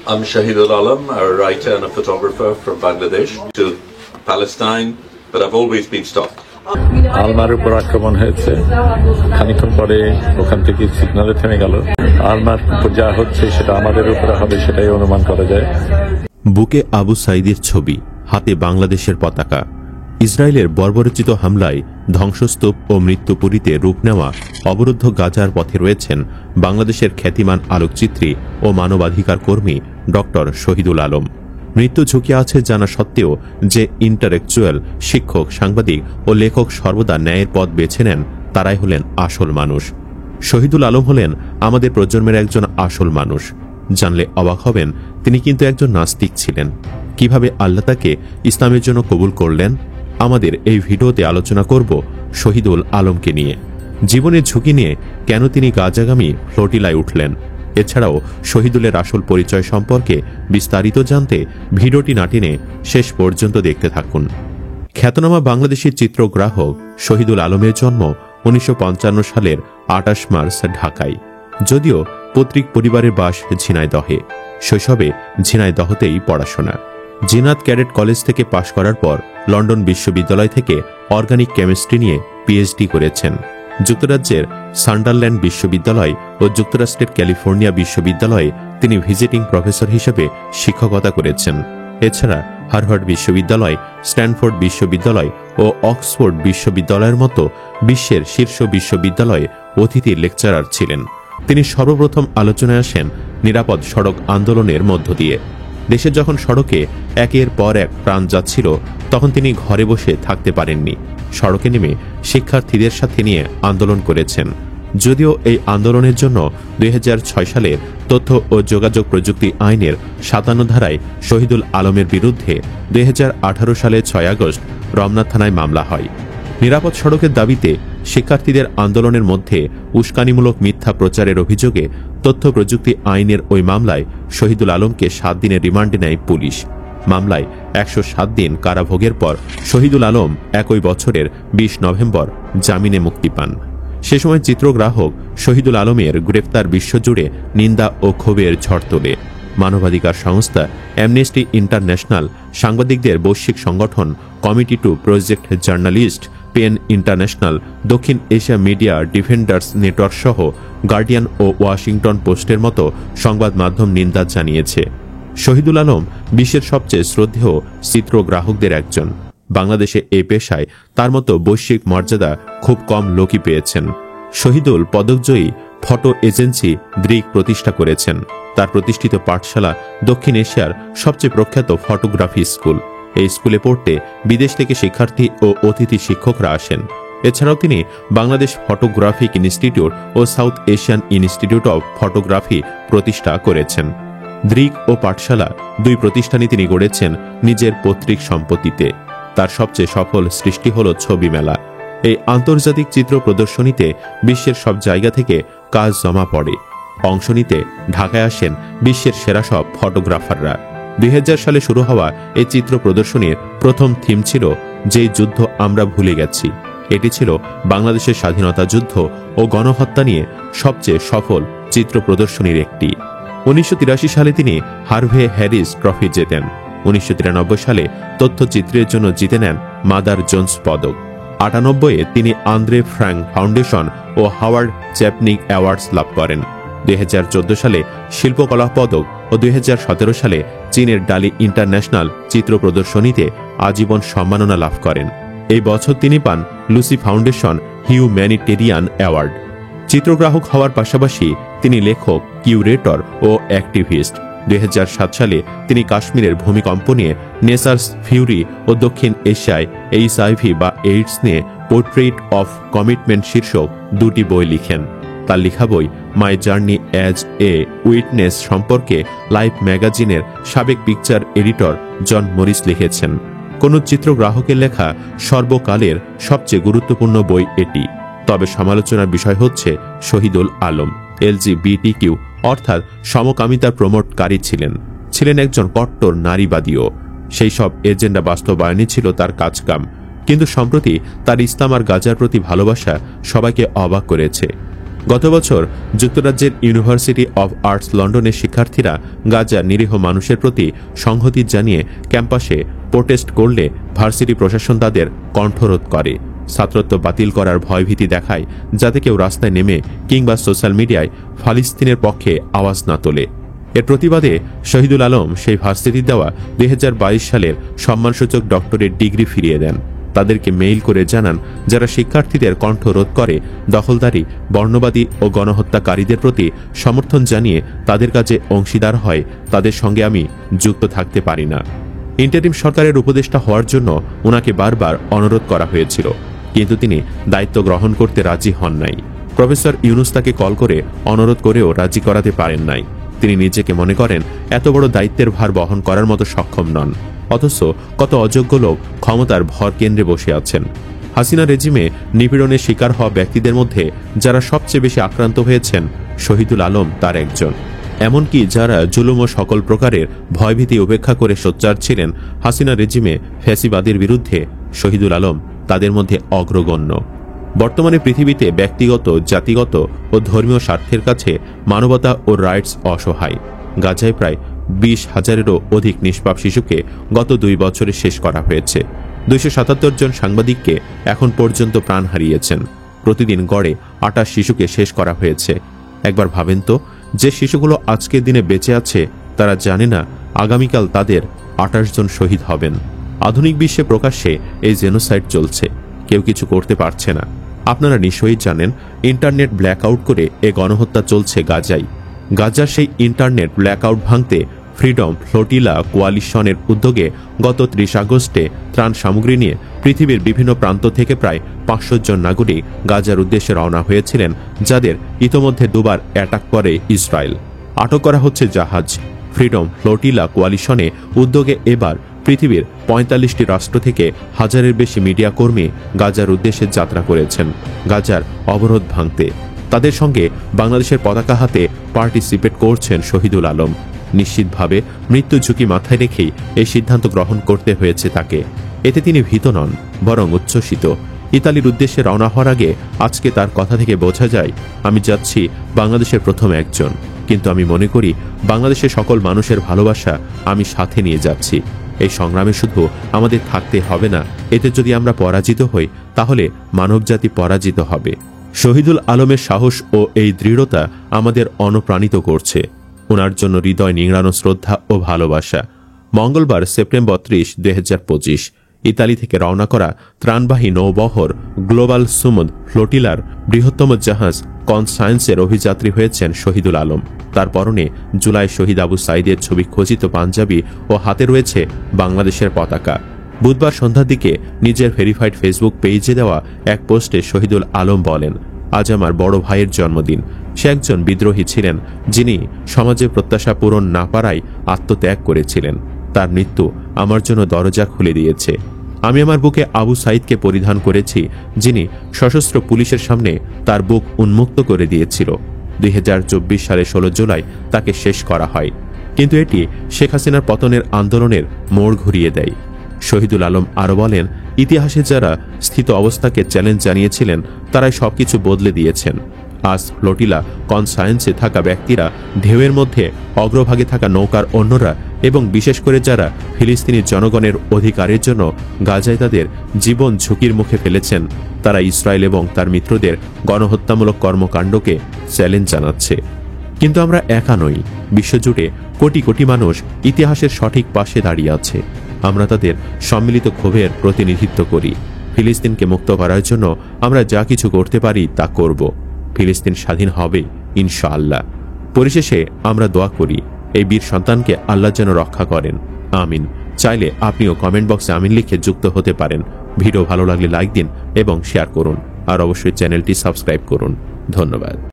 I'm Shahidul Alam, a writer and a photographer from Bangladesh to Palestine, but I've always been stopped. আলমার উপর আক্রমণ হয়েছে, খানিকক্ষণ পরে ওখান থেকে সিগন্যালে থেমে গেল। আলমার উপর যা হচ্ছে সেটা আমাদের উপরে হবে সেটাই অনুমান করা যায়। বুকে আবু সাইদের ছবি, হাতে বাংলাদেশের পতাকা। ইসরায়েলের বর্বরোচিত হামলায় ধ্বংসস্তূপ ও মৃত্যুপুরীতে রূপ নেওয়া অবরুদ্ধ গাজার পথে রয়েছেন বাংলাদেশের খ্যাতিমান আলোকচিত্রী ও মানবাধিকার কর্মী ডক্টর শহীদুল আলম। মৃত্যু ঝুঁকি আছে জানা সত্ত্বেও যে ইন্টালেকচুয়াল, শিক্ষক, সাংবাদিক ও লেখক সর্বদা ন্যায়ের পথ বেছে নেন, তারাই হলেন আসল মানুষ। শহীদুল আলম হলেন আমাদের প্রজন্মের একজন আসল মানুষ। জানলে অবাক হবেন, তিনি কিন্তু একজন নাস্তিক ছিলেন। কিভাবে আল্লাহ তাকে ইসলামের জন্য কবুল করলেন, আমাদের এই ভিডিওতে আলোচনা করব শহীদুল আলমকে নিয়ে। জীবনের ঝুঁকি নিয়ে কেন তিনি গাজাগামী ফ্লোটিলায় উঠলেন, এছাড়াও শহীদুলের আসল পরিচয় সম্পর্কে বিস্তারিত জানতে ভিডিওটি না টেনে শেষ পর্যন্ত দেখতে থাকুন। খ্যাতনামা বাংলাদেশি চিত্রগ্রাহক শহীদুল আলমের জন্ম 1955 সালের 28 মার্চ ঢাকায়। যদিও পৈতৃক পরিবারের বাস ঝিনাইদহে, শৈশবে ঝিনাইদহতেই পড়াশোনা। জিনাত ক্যাডেট কলেজ থেকে পাশ করার পর লন্ডন বিশ্ববিদ্যালয় থেকে অর্গানিক কেমিস্ট্রি নিয়ে পিএইচডি করেছেন। যুক্তরাজ্যের সান্ডারল্যান্ড বিশ্ববিদ্যালয় ও যুক্তরাষ্ট্রের ক্যালিফোর্নিয়া বিশ্ববিদ্যালয়ে তিনি ভিজিটিং প্রফেসর হিসেবে শিক্ষকতা করেছেন। এছাড়া হার্ভার্ড বিশ্ববিদ্যালয়, স্ট্যানফোর্ড বিশ্ববিদ্যালয় ও অক্সফোর্ড বিশ্ববিদ্যালয়ের মতো বিশ্বের শীর্ষ বিশ্ববিদ্যালয়ে অতিথি লেকচারার ছিলেন। তিনি সর্বপ্রথম আলোচনায় আসেন নিরাপদ সড়ক আন্দোলনের মধ্য দিয়ে। দেশে যখন সড়কে একের পর এক প্রাণ যাচ্ছিল, তখন তিনি ঘরে বসে থাকতে পারেননি। সড়কে নেমে শিক্ষার্থীদের সাথে নিয়ে আন্দোলন করেছেন। যদিও এই আন্দোলনের জন্য 2006 সালে তথ্য ও যোগাযোগ প্রযুক্তি আইনের 57 ধারায় শহীদুল আলমের বিরুদ্ধে 2018 সালে 6 আগস্ট রমনা থানায় মামলা হয়। নিরাপদ সড়কের দাবিতে শিক্ষার্থীদের আন্দোলনের মধ্যে উস্কানিমূলক মিথ্যা প্রচারের অভিযোগে তথ্য প্রযুক্তি আইনের ওই মামলায় শহীদুল আলমকে 7 দিনের রিমান্ডে নেয় পুলিশ। মামলায় 107 দিন কারাভোগের পর শহীদুল আলম একই বছরের 20 নভেম্বর জামিনে মুক্তি পান। সে সময় চিত্রগ্রাহক শহীদুল আলমের গ্রেফতার বিশ্বজুড়ে নিন্দা ও ক্ষোভের ঝড় তোলে। মানবাধিকার সংস্থা অ্যামনেস্টি ইন্টারন্যাশনাল, সাংবাদিকদের বৈশ্বিক সংগঠন committee to project journalist, PEN international, দক্ষিণ এশিয়া মিডিয়া ডিফেন্ডার্স নেটওয়ার্ক সহ গার্ডিয়ান ও ওয়াশিংটন পোস্টের মতো সংবাদ মাধ্যম নিন্দা জানিয়েছে। শহীদুল আলম বিশ্বের সবচেয়ে শ্রদ্ধেয় চিত্রগ্রাহকদের একজন। বাংলাদেশে এই পেশায় তার মতো বৈশ্বিক মর্যাদা খুব কম লোকই পেয়েছেন। শহীদুল পদকজয়ী ফটো এজেন্সি দ্রিক প্রতিষ্ঠা করেছেন। তার প্রতিষ্ঠিত পাঠশালা দক্ষিণ এশিয়ার সবচেয়ে প্রখ্যাত ফটোগ্রাফি স্কুল। এই স্কুলে পড়তে বিদেশ থেকে শিক্ষার্থী ও অতিথি শিক্ষকরা আসেন। এছাড়াও তিনি বাংলাদেশ ফটোগ্রাফিক ইনস্টিটিউট ও south Asian institute of photography প্রতিষ্ঠা করেছেন। দ্রিক ও পাঠশালা দুই প্রতিষ্ঠানই তিনি গড়েছেন নিজের পৈতৃক সম্পত্তিতে। তার সবচেয়ে সফল সৃষ্টি হল ছবি মেলা। এই আন্তর্জাতিক চিত্র প্রদর্শনীতে বিশ্বের সব জায়গা থেকে কাজ জমা পড়ে। অংশ নিতে ঢাকায় আসেন বিশ্বের সেরা সব ফটোগ্রাফাররা। 2000 সালে শুরু হওয়া এই চিত্র প্রদর্শনীর প্রথম থিম ছিল যে যুদ্ধ আমরা ভুলে গেছি। এটি ছিল বাংলাদেশের স্বাধীনতা যুদ্ধ ও গণহত্যা নিয়ে সবচেয়ে সফল চিত্র প্রদর্শনীর একটি। 1983 সালে তিনি হার্ভে হ্যারিস ট্রফি জেতেন। 1993 সালে তথ্যচিত্রের জন্য জিতে নেন মাদার জোন্স পদক। 98-এ তিনি আন্দ্রে ফ্র্যাঙ্ক ফাউন্ডেশন ও হাওয়ার্ড চ্যাপনিক অ্যাওয়ার্ডস লাভ করেন। 2014 সালে শিল্পকলা পদক ও 2017 সালে চীনের ডালি ইন্টারন্যাশনাল চিত্র প্রদর্শনীতে আজীবন সম্মাননা লাভ করেন। এই বছর তিনি পান লুসি ফাউন্ডেশন হিউম্যানিটেরিয়ান অ্যাওয়ার্ড। চিত্রগ্রাহক হওয়ার পাশাপাশি তিনি লেখক, কিউরেটর ও অ্যাক্টিভিস্ট। 2007 সালে তিনি কাশ্মীরের ভূমিকম্প নিয়ে, নেচার্স ফিউরি ও দক্ষিণ এশিয়ায় HIV বা এইডস নিয়ে পোর্ট্রেট অফ কমিটমেন্ট শীর্ষক 2টি বই লিখেন। তার লেখা বই my journey as a witness সম্পর্কে লাইফ ম্যাগাজিনের সাবেক পিকচার এডিটর জন মরিস লিখেছেন। কোন চিত্রগ্রাহকের লেখা সর্বকালের সবচেয়ে গুরুত্বপূর্ণ বই এটি। তবে সমালোচনার বিষয় হচ্ছে শহীদুল আলম LGBTQ অর্থাৎ সমকামিতার প্রমোটকারী ছিলেন একজন কট্টর নারীবাদীও। সেই সব এজেন্ডা বাস্তবায়নই ছিল তার কাজকাম। কিন্তু সম্প্রতি তার ইসলাম আর গাজার প্রতি ভালোবাসা সবাইকে অবাক করেছে। গত বছর যুক্তরাজ্যের ইউনিভার্সিটি অব আর্টস লন্ডনের শিক্ষার্থীরা গাজার নিরীহ মানুষের প্রতি সংহতি জানিয়ে ক্যাম্পাসে প্রোটেস্ট করলে ভার্সিটি প্রশাসন তাদের কণ্ঠরোধ করে, ছাত্রত্ব বাতিল করার ভয়ভীতি দেখায় যাতে কেউ রাস্তায় নেমে কিংবা সোশ্যাল মিডিয়ায় ফালিস্তিনের পক্ষে আওয়াজ না তোলে। এর প্রতিবাদে শহীদুল আলম সেই ভার্সিটি দেওয়া 2022 সালের সম্মানসূচক ডক্টরেট ডিগ্রি ফিরিয়ে দেন। তাদেরকে মেইল করে জানান যারা শিক্ষার্থীদের কণ্ঠ রোধ করে দখলদারি, বর্ণবাদী ও গণহত্যাকারীদের প্রতি সমর্থন জানিয়ে তাদের কাজে অংশীদার হয়, তাদের সঙ্গে আমি যুক্ত থাকতে পারি না। ইন্টারিম সরকারের উপদেষ্টা হওয়ার জন্য ওনাকে বারবার অনুরোধ করা হয়েছিল, কিন্তু তিনি দায়িত্ব গ্রহণ করতে রাজি হন নাই। প্রফেসর ইউনুস তাকে কল করে অনুরোধ করেও রাজি করাতে পারেন নাই। তিনি নিজেকে মনে করেন এত বড় দায়িত্বের ভার বহন করার মতো সক্ষম নন, অথচ কত অযোগ্য লোক ক্ষমতার ভর কেন্দ্রে বসে আছেন। হাসিনা রেজিমে নিপীড়নের শিকার হওয়া ব্যক্তিদের মধ্যে যারা সবচেয়ে বেশি আক্রান্ত হয়েছেন, শহীদুল আলম তার একজন। এমনকি যারা জুলুম ও সকল প্রকারের ভয়ভীতি উপেক্ষা করে সোচ্চার ছিলেন হাসিনা রেজিমে ফ্যাসিবাদের বিরুদ্ধে, শহীদুল আলম তাদের মধ্যে অগ্রগণ্য। বর্তমানে পৃথিবীতে ব্যক্তিগত, জাতিগত ও ধর্মীয় স্বার্থের কাছে মানবতা ও রাইটস অসহায়। গাজায় প্রায় 20,000-এরও অধিক নিষ্পাপ শিশুকে গত 2 বছরে শেষ করা হয়েছে। 277 জন সাংবাদিককে এখন পর্যন্ত প্রাণ হারিয়েছেন। প্রতিদিন গড়ে 28 শিশুকে শেষ করা হয়েছে। একবার ভাবেন তো, যে শিশুগুলো আজকের দিনে বেঁচে আছে তারা জানে না আগামীকাল তাদের 28 জন শহীদ হবেন। আধুনিক বিশ্বে প্রকাশ্যে এই জেনোসাইড চলছে, কেউ কিছু করতে পারছে না। আপনারা নিশ্চয়ই জানেন ইন্টারনেট ব্ল্যাকআউট করে এ গণহত্যা চলছে গাজায়। গাজার সেই ইন্টারনেট ব্ল্যাকআউট ভাঙতে ফ্রিডম ফ্লোটিলা কোয়ালিশনের উদ্যোগে গত 30 আগস্টে ত্রাণ সামগ্রী নিয়ে পৃথিবীর বিভিন্ন প্রান্ত থেকে প্রায় 500 জন নাগরিক গাজার উদ্দেশ্যে রওনা হয়েছিলেন, যাদের ইতোমধ্যে 2বার অ্যাটাক করে ইসরায়েল। আটক করা হচ্ছে জাহাজ। ফ্রিডম ফ্লোটিলা কোয়ালিশনে উদ্যোগে এবার পৃথিবীর 45টি রাষ্ট্র থেকে 1000-এর বেশি মিডিয়া কর্মী গাজার উদ্দেশ্যে যাত্রা করেছেন গাজার অবরোধ ভাঙতে। তাদের সঙ্গে বাংলাদেশের পতাকা হাতে পার্টিসিপেট করছেন শহীদুল আলম। নিশ্চিতভাবে মৃত্যু ঝুঁকি মাথায় রেখেই এই সিদ্ধান্ত গ্রহণ করতে হয়েছে তাকে। এতে তিনি ভীত নন, বরং উচ্ছ্বসিত। ইতালির উদ্দেশ্যে রওনা হওয়ার আগে আজকে তার কথা থেকে বোঝা যায়, আমি যাচ্ছি বাংলাদেশের প্রথম একজন, কিন্তু আমি মনে করি বাংলাদেশের সকল মানুষের ভালোবাসা আমি সাথে নিয়ে যাচ্ছি। এই সংগ্রামে শুধু আমাদের থাকতে হবে না, এতে যদি আমরা পরাজিত হই তাহলে মানবজাতি পরাজিত হবে। শহীদুল আলমের সাহস ও এই দৃঢ়তা আমাদের অনুপ্রাণিত করছে। ওনার জন্য হৃদয় নিংড়ানো শ্রদ্ধা ও ভালোবাসা। মঙ্গলবার সেপ্টেম্বর 30, 2025 ইতালি থেকে রওনা করা ত্রাণবাহী নৌবহর গ্লোবাল সুমুদ ফ্লোটিলার বৃহত্তম জাহাজ কনসায়েন্সের অভিযাত্রী হয়েছেন শহীদুল আলম। তার পরনে জুলাই শহীদ আবু সাইদের ছবি খচিত পাঞ্জাবি ও হাতে রয়েছে বাংলাদেশের পতাকা। বুধবার সন্ধ্যার দিকে নিজের ভেরিফাইড ফেসবুক পেজে দেওয়া এক পোস্টে শহীদুল আলম বলেন, আজ আমার বড় ভাইয়ের জন্মদিন। সে একজন বিদ্রোহী ছিলেন, যিনি সমাজের প্রত্যাশা পূরণ না পারায় আত্মত্যাগ করেছিলেন। তার মৃত্যু আমার জন্য দরজা খুলে দিয়েছে। আমি আমার বুকে আবু সাইদকে পরিধান করেছি, যিনি সশস্ত্র পুলিশের সামনে তার বুক উন্মুক্ত করে দিয়েছিল। 2024 সালে 16 জুলাই তাকে শেষ করা হয়, কিন্তু এটি শেখ হাসিনার পতনের আন্দোলনের মোড় ঘুরিয়ে দেয়। শহীদুল আলম আরও বলেন, ইতিহাসে যারা স্থিত অবস্থাকে চ্যালেঞ্জ জানিয়েছিলেন তারাই সবকিছু বদলে দিয়েছেন। আজ ফ্লোটিলা কনসায়েন্সে থাকা ব্যক্তিরা, ঢেউয়ের মধ্যে অগ্রভাগে থাকা নৌকার অন্যরা এবং বিশেষ করে যারা ফিলিস্তিনি জনগণের অধিকারের জন্য গাজায় তাদের জীবন ঝুঁকির মুখে ফেলেছেন, তারা ইসরায়েল এবং তার মিত্রদের গণহত্যামূলক কর্মকাণ্ডকে চ্যালেঞ্জ জানাচ্ছে। কিন্তু আমরা একা নই। বিশ্বজুড়ে কোটি কোটি মানুষ ইতিহাসের সঠিক পাশে দাঁড়িয়ে আছে। আমরা তাদের সম্মিলিত ক্ষোভের প্রতিনিধিত্ব করি। ফিলিস্তিনকে মুক্ত করার জন্য আমরা যা কিছু করতে পারি তা করব। ফিলিস্তিন স্বাধীন হবে ইনশাআল্লাহ। পরিশেষে আমরা দোয়া করি এই বীর সন্তানকে আল্লাহ যেন রক্ষা করেন, আমিন। চাইলে আপনিও কমেন্ট বক্সে আমিন লিখে যুক্ত হতে পারেন। ভিডিও ভালো লাগলে লাইক দিন এবং শেয়ার করুন, আর অবশ্যই চ্যানেলটি সাবস্ক্রাইব করুন। ধন্যবাদ।